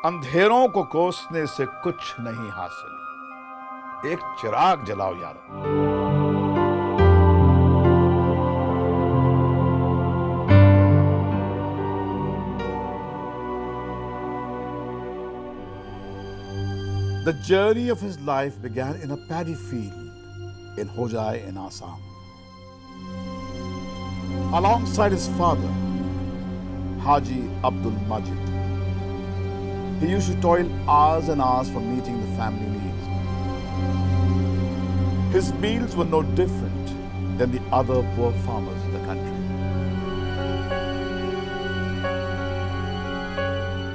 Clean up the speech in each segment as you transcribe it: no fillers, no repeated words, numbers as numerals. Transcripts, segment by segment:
अंधेरों को कोसने से कुछ नहीं हासिल, एक चिराग जलाओ यारो। The journey of his life began in a paddy field in Hojai in Assam. Alongside his father, Haji Abdul Majid, he used to toil hours and hours for meeting the family needs. His meals were no different than the other poor farmers in the country.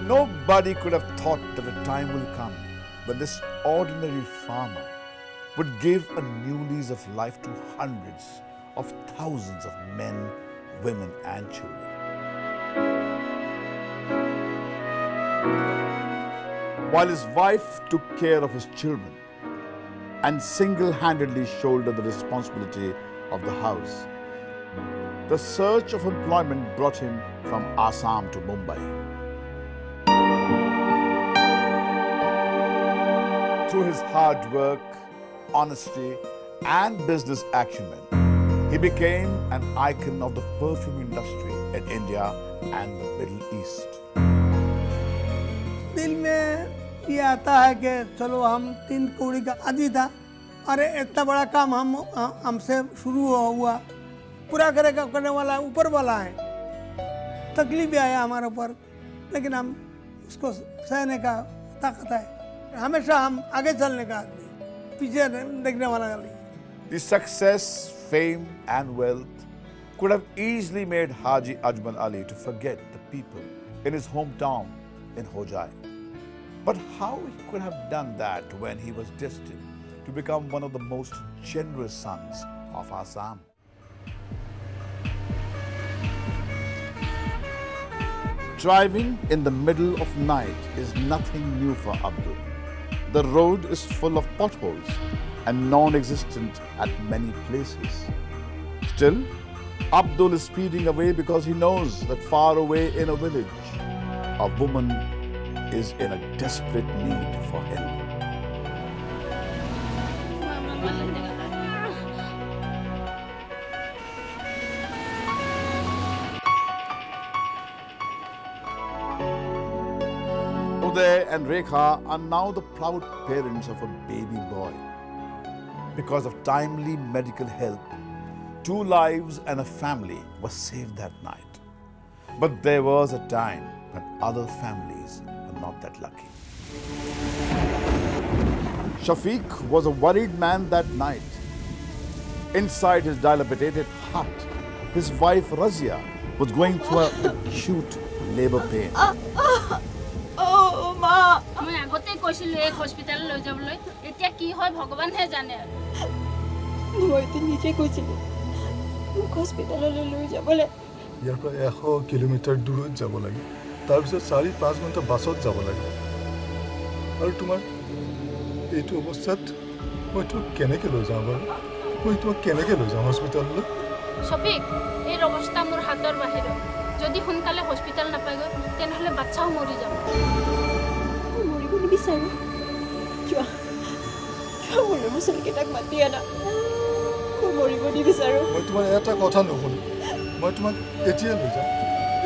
Nobody could have thought that a time will come when this ordinary farmer would give a new lease of life to hundreds of thousands of men, women and children. While his wife took care of his children and single-handedly shouldered the responsibility of the house, the search of employment brought him from Assam to Mumbai. Through his hard work, honesty, and business acumen, he became an icon of the perfume industry in India and the Middle East. दिल में ये आता है कि चलो हम 3 कौड़ी का आदि था, अरे इतना बड़ा काम हमसे शुरू हुआ, पूरा करने वाला ऊपर वाला है। तकलीफ भी आया हमारे ऊपर, लेकिन हम उसको सहने का ताकत है। हमेशा हम आगे चलने का आदमी, पीछे देखने वाला नहीं। The success, fame and wealth could have easily made Haji Ajmal Ali to forget the people in his hometown in Hojai. But how he could have done that when he was destined to become one of the most generous sons of Assam? Driving in the middle of night is nothing new for Abdul. The road is full of potholes and non-existent at many places. Still, Abdul is speeding away because he knows that far away in a village, a woman is in a desperate need for help. Uday and Rekha are now the proud parents of a baby boy. Because of timely medical help, 2 lives and a family were saved that night. But there was a time when other families were not that lucky. Shafiq was a worried man that night. Inside his dilapidated hut, his wife Razia was going through an acute labor pain. মই আগতে কৈছিল এক hospital লৈ যাবলৈ, এতিয়া কি হয় ভগৱানহে জানে। মই তো নিজে কৈছিল মোক হস্পিটাললৈ লৈ যাবলৈ। ইয়াৰ পৰা 100 কিলোমিটাৰ দূৰত যাব লাগে, তাৰপিছত 4-5 ঘণ্টা বাছত যাব লাগে। আৰু তোমাৰ এইটো অৱস্থাত মই তো কেনেকৈ লৈ যাওঁ বাৰু? মই তো কেনেকৈ লৈ যাওঁ হস্পিটাললৈ? শফিক, এই অৱস্থা মোৰ হাতৰ বাহিৰত। যদি সোনকালে হস্পিটাল নাপায়গৈ তেনেহ'লে বাচ্চাও মৰি যাব। মৰিব নিবিচাৰো। কিয় মোৰ মুছলকেইটাক মাতি আনা। মই মৰিব নিবিচাৰো। মই তোমাৰ এটা কথা নুশুনো। মই তোমাক এতিয়াই লৈ যাম।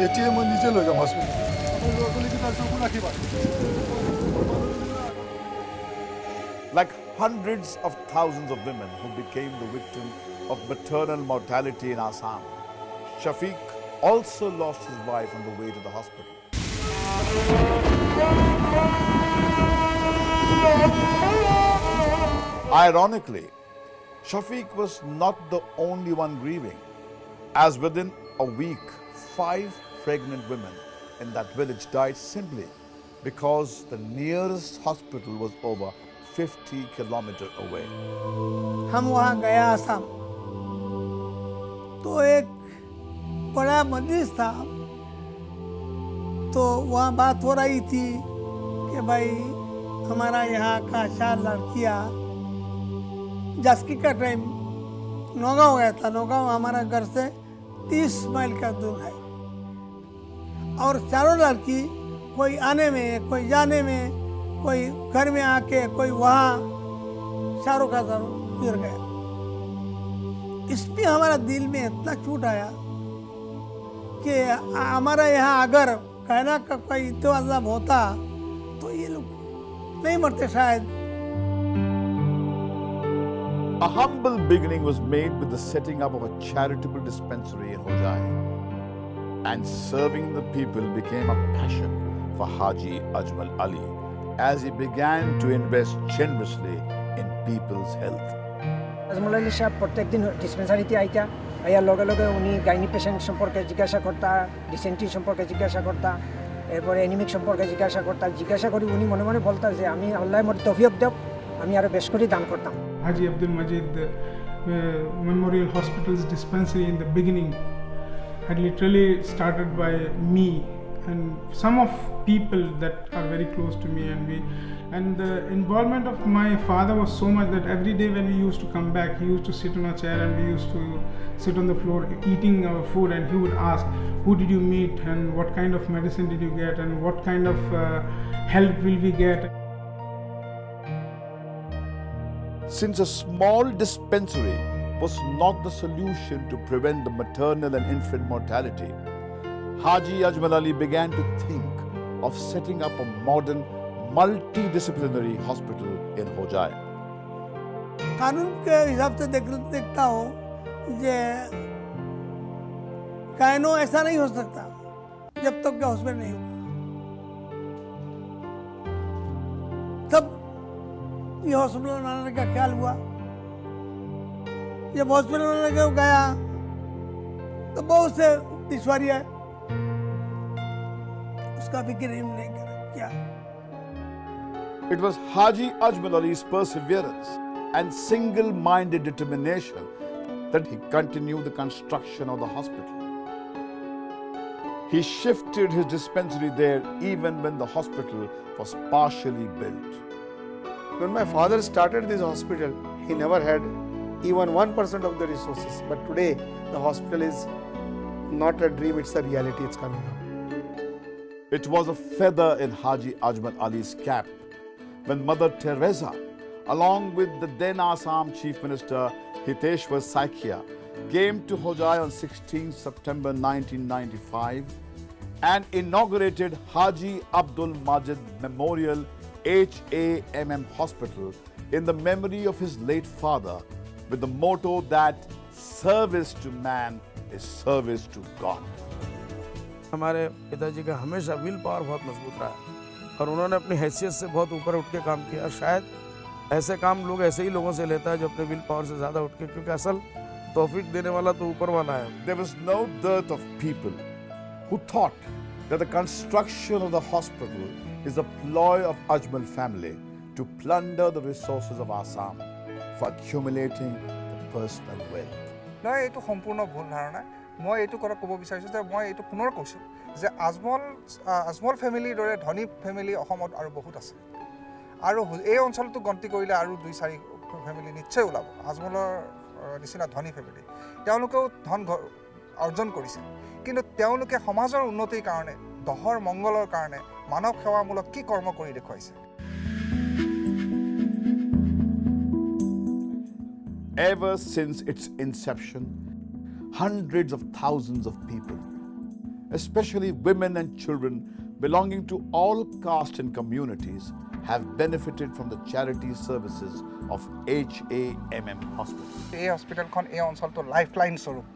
এতিয়াই মই নিজে লৈ যাম হস্পিটাল। আপোনাৰ ল'ৰাটোকেইটাৰ চকু ৰাখিবা। Like hundreds of thousands of women who became the victim of maternal mortality in Assam, Shafiq also lost his wife on the way to the hospital. Ironically, Shafiq was not the only one grieving, as within a week, 5 pregnant women in that village died simply because the nearest hospital was over 50 kilometers away. हम वहाँ गया आसाम, तो एक बड़ा मजलिस था, तो वहाँ बात हो रही थी कि भाई हमारा यहाँ का 4 लड़कियाँ जास्की का टाइम नौगांव गया था। नौगांव हमारा घर से 30 माइल का दूर है, और चारों लड़की कोई आने में, कोई जाने में, कोई घर में आके, कोई वहाँ, चारों का चारों गिर गया। इसमें हमारा दिल में इतना चोट आया कि हमारा यहाँ अगर कहना का कोई इत्तेफाक होता तो ये लोग नहीं मरते शायद। A humble beginning was made with the setting up of a charitable dispensary in Hojai, and serving the people became a passion for Haji Ajmal Ali as he began to invest generously in people's health. Ajmal Ali সাহেব প্রত্যেক দিন ডিসপেন্সারিতে আইতা আইয়ার লগে লগে উনি gynae patient সম্পর্কে জিজ্ঞাসা করতা, ডিসেন্ট্রি সম্পর্কে জিজ্ঞাসা করতা, এরপরে অ্যানিমিক সম্পর্কে জিজ্ঞাসা করি উনি মনে মনে বলতা যে আমি আল্লাহ মোর তৌফিক দেব, আমি আরও বেশ করে দান করতাম। Haji Abdul Majid Memorial Hospital's dispensary in the beginning had literally started by me and some of people that are very close to me, and the involvement of my father was so much that every day when we used to come back, he used to sit on a chair and we used to sit on the floor eating our food, and he would ask, who did you meet and what kind of medicine did you get and what kind of help will we get. Since a small dispensary was not the solution to prevent the maternal and infant mortality, Haji Ajmal Ali began to think of setting up a modern multidisciplinary hospital in Hojai. कानून के हिसाब से देखता हूँ कि कायनो ऐसा नहीं हो सकता जब तक के हॉस्पिटल नहीं होगा। तब ये हॉस्पिटल बनाने का ख्याल हुआ। जब हॉस्पिटल बनाने के गया तो बहुत से दुश्वारी है, उसका फिक्र नहीं किया। It was Haji Ajmal Ali's perseverance and single-minded determination that he continued the construction of the hospital. He shifted his dispensary there even when the hospital was partially built. When my father started this hospital, he never had even 1% of the resources. But today, the hospital is not a dream, it's a reality, it's coming up. It was a feather in Haji Ajmal Ali's cap when Mother Teresa, along with the then Assam Chief Minister Hiteshwar Saikia, came to Hojai on 16 September 1995 and inaugurated Haji Abdul Majid Memorial HAMM Hospital in the memory of his late father, with the motto that service to man is service to God. हमारे पिताजी का हमेशा will power बहुत मजबूत रहा और उन्होंने अपनी हैसियत से बहुत ऊपर उठ के काम किया। शायद ऐसे काम लोग ऐसे ही लोगों से लेता है जो अपने विल पावर से ज़्यादा उठ के, क्योंकि असल तौफीक देने वाला तो ऊपर वाला है। There was no dearth of people who thought that the construction of the hospital is a ploy of Ajmal family to plunder the resources of Assam for accumulating the personal wealth. নহয়, এইটো সম্পূৰ্ণ ভুল ধাৰণা। মই এইটো কথা ক'ব বিচাৰিছোঁ যে মই এইটো পুনৰ কৈছোঁ যে আজমল ফেমিলিৰ দৰে ধনী ফেমিলি অসমত আৰু বহুত আছে, আৰু এই অঞ্চলটো গন্তি কৰিলে আৰু 2-4 ফেমিলি নিশ্চয় ওলাব আজমলৰ নিচিনা ধনী ফেমিলি। তেওঁলোকেও ধন অৰ্জন কৰিছে, কিন্তু তেওঁলোকে সমাজৰ উন্নতিৰ কাৰণে, দহৰ মংগলৰ কাৰণে মানৱ সেৱামূলক কি কৰ্ম কৰি দেখুৱাইছে। Ever since its inception, hundreds of thousands of people, especially women and children belonging to all castes and communities, have benefited from the charity services of HAMM Hospital. এই হস্পিটেলখন এই অঞ্চলটো লাইফলাইন স্বৰূপ,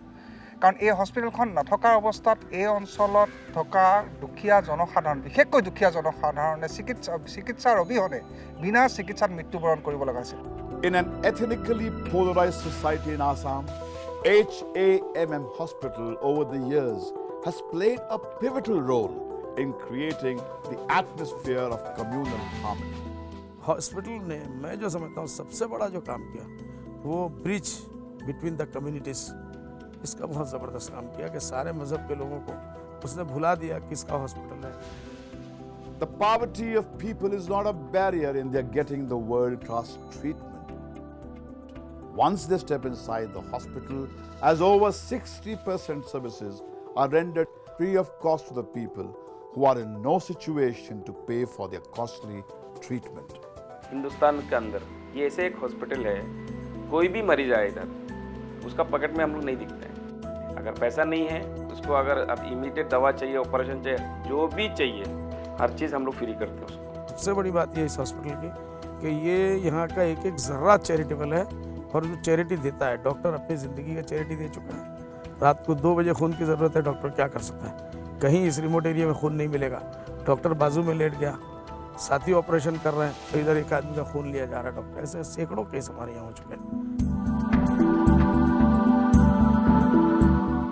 কাৰণ এই হস্পিটেলখন নথকাৰ অৱস্থাত এই অঞ্চলত থকা দুখীয়া জনসাধাৰণ, বিশেষকৈ দুখীয়া জনসাধাৰণে চিকিৎসাৰ অবিহনে বিনা চিকিৎসাত মৃত্যুবৰণ কৰিব লগা হৈছিল। In an ethnically polarized society in Assam, HAMM Hospital over the years has played a pivotal role in creating the atmosphere of communal harmony. Hospital ने मैं जो समझता हूँ सबसे बड़ा जो काम किया वो ब्रिज बिटवीन द कम्युनिटीज़, इसका बहुत ज़बरदस्त काम किया कि सारे मज़हब के लोगों को उसने भुला दिया किसका हॉस्पिटल है। The poverty of people is not a barrier in their getting the world-class treatment. Once they step inside the hospital, as over 60% services are rendered free of cost to the people who are in no situation to pay for their costly treatment. Hindustan के अंदर ये ऐसे एक hospital है, कोई भी मरीज आए इधर उसका पॉकेट में हम लोग नहीं दिखते हैं। अगर पैसा नहीं है उसको, अगर अब इमीडिएट दवा चाहिए, ऑपरेशन चाहिए, जो भी चाहिए हर चीज़ हम लोग फ्री करते हैं उसको। सबसे बड़ी बात ये इस हॉस्पिटल की कि ये यहाँ का एक एक ज़र्रा चैरिटेबल है और जो चैरिटी देता है, डॉक्टर अपनी ज़िंदगी का चैरिटी दे चुका है। रात को 2 बजे खून की ज़रूरत है, डॉक्टर क्या कर सकता है? कहीं इस रिमोट एरिया में खून नहीं मिलेगा, डॉक्टर बाजू में लेट गया, साथी ऑपरेशन कर रहे हैं तो इधर एक आदमी का खून लिया जा रहा है डॉक्टर। ऐसे सैकड़ों केस हमारे यहाँ हो चुके हैं।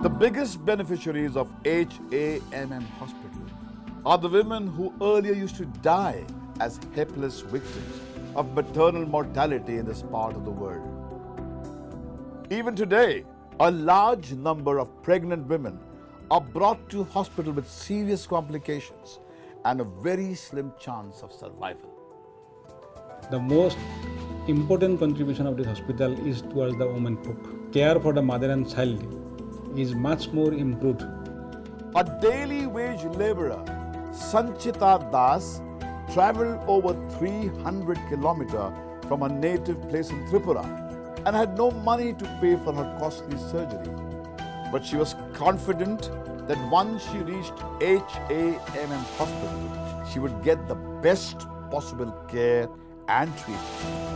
The biggest beneficiaries of HAMM Hospital are the women who earlier used to die as helpless victims of maternal mortality in this part of the world. Even today, a large number of pregnant women are brought to hospital with serious complications and a very slim chance of survival. The most important contribution of this hospital is towards the womanhood. Care for the mother and child is much more improved. A daily wage laborer, Sanchita Das, travelled over 300 kilometers from her native place in Tripura and had no money to pay for her costly surgery. But she was confident that once she reached HAMM Hospital, she would get the best possible care and treatment.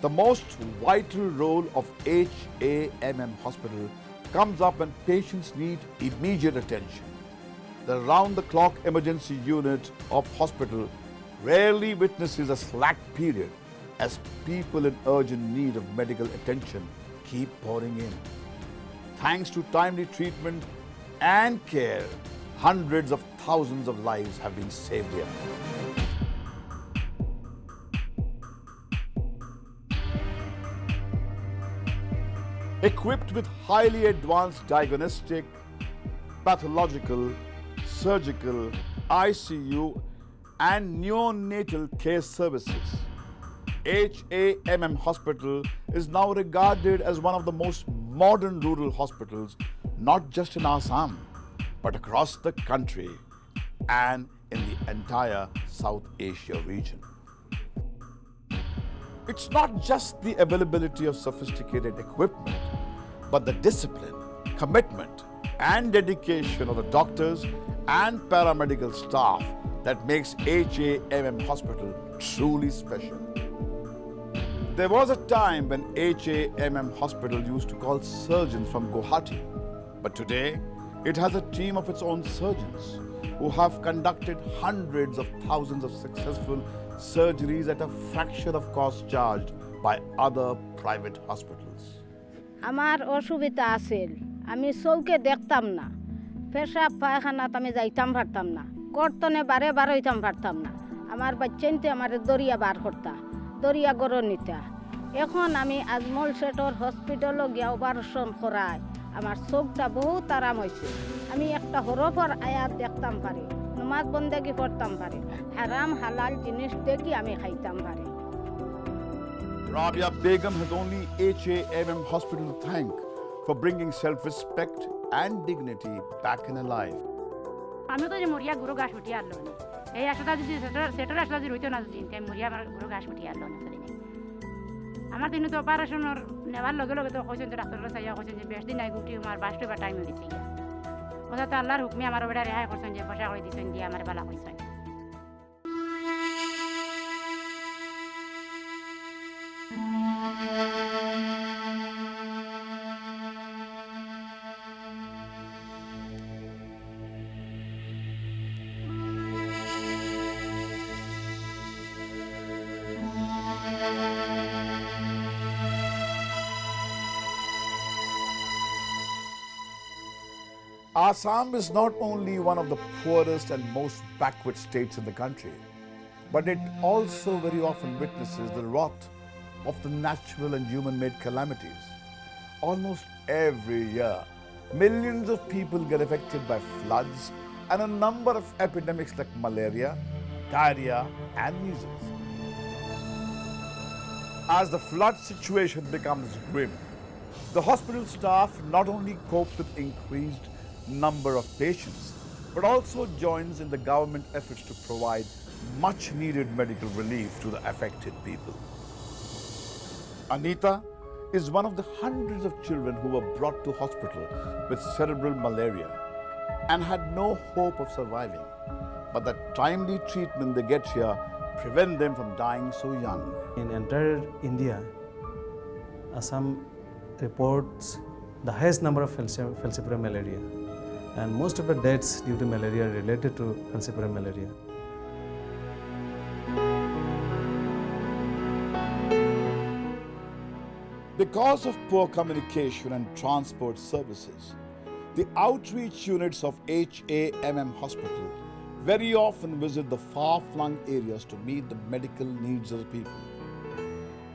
The most vital role of HAMM Hospital comes up when patients need immediate attention. The round-the-clock emergency unit of hospital rarely witnesses a slack period as people in urgent need of medical attention keep pouring in. Thanks to timely treatment and care, hundreds of thousands of lives have been saved here. Equipped with highly advanced diagnostic, pathological, surgical, ICU and neonatal care services, HAMM Hospital is now regarded as one of the most modern rural hospitals, not just in Assam, but across the country and in the entire South Asia region. It's not just the availability of sophisticated equipment, but the discipline, commitment, and dedication of the doctors and paramedical staff that makes HAMM Hospital truly special. There was a time when HAMM Hospital used to call surgeons from Guwahati, but today it has a team of its own surgeons who have conducted hundreds of thousands of successful surgeries at a fraction of cost charged by other private hospitals. আমার অসুবিধা আছিল, আমি চৌকে দেখতাম না, পেশাব পায়খানাত আমি যাইতাম পারতাম না, কর্তনে বারে বারে হইতাম পারতাম না। আমার বাচ্চাইতে আমার দরিয়া বার করতা, দরিয়া গরো নিতা। এখন আমি আজমল শেঠর হসপিটালও গিয়া অপারেশন করাই আমার চোখটা বহুত আরাম হয়েছে। আমি একটা হরফর আয়াত দেখতাম পারি, নমাজ বন্দেগি পড়তাম পারি, হারাম হালাল জিনিস দেখি আমি খাইতাম পারি। Rabia Begum has only HAMM Hospital to thank for bringing self-respect and dignity back in her life. আমি তো যে মরিয়া গুরু ঘাস উঠি আনলো না, এই আসলে যদি সেটার আসলে যদি রইতো না যদি মরিয়া আমার গুরু ঘাস উঠি আনলো না। আমার দিনে তো অপারেশনের নেওয়ার লগে লগে তো কইছেন যে ডাক্তাররা চাইয়া কইছেন যে বেশ দিন আগে উঠি আমার 22টা বা টাইম হয়ে গেছে। কথা তো আল্লাহর হুকমে আমার ওটা রেহাই করছেন যে পয়সা করে দিয়েছেন দিয়ে আমার বালা কইছেন। Assam is not only one of the poorest and most backward states in the country, but it also very often witnesses the wrath of the natural and human-made calamities. Almost every year, millions of people get affected by floods, and a number of epidemics like malaria, diarrhea, and measles. As the flood situation becomes grim, the hospital staff not only cope with increased number of patients, but also joins in the government efforts to provide much needed medical relief to the affected people. Anita is one of the hundreds of children who were brought to hospital with cerebral malaria and had no hope of surviving. But the timely treatment they get here prevent them from dying so young. In entire India, Assam reports the highest number of falciparum malaria, and most of the deaths due to malaria are related to falciparum malaria. Because of poor communication and transport services, the outreach units of HAMM Hospital very often visit the far-flung areas to meet the medical needs of the people.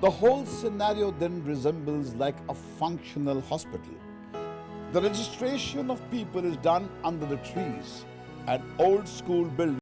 The whole scenario then resembles like a functional hospital. The registration of people is done under the trees at old school buildings.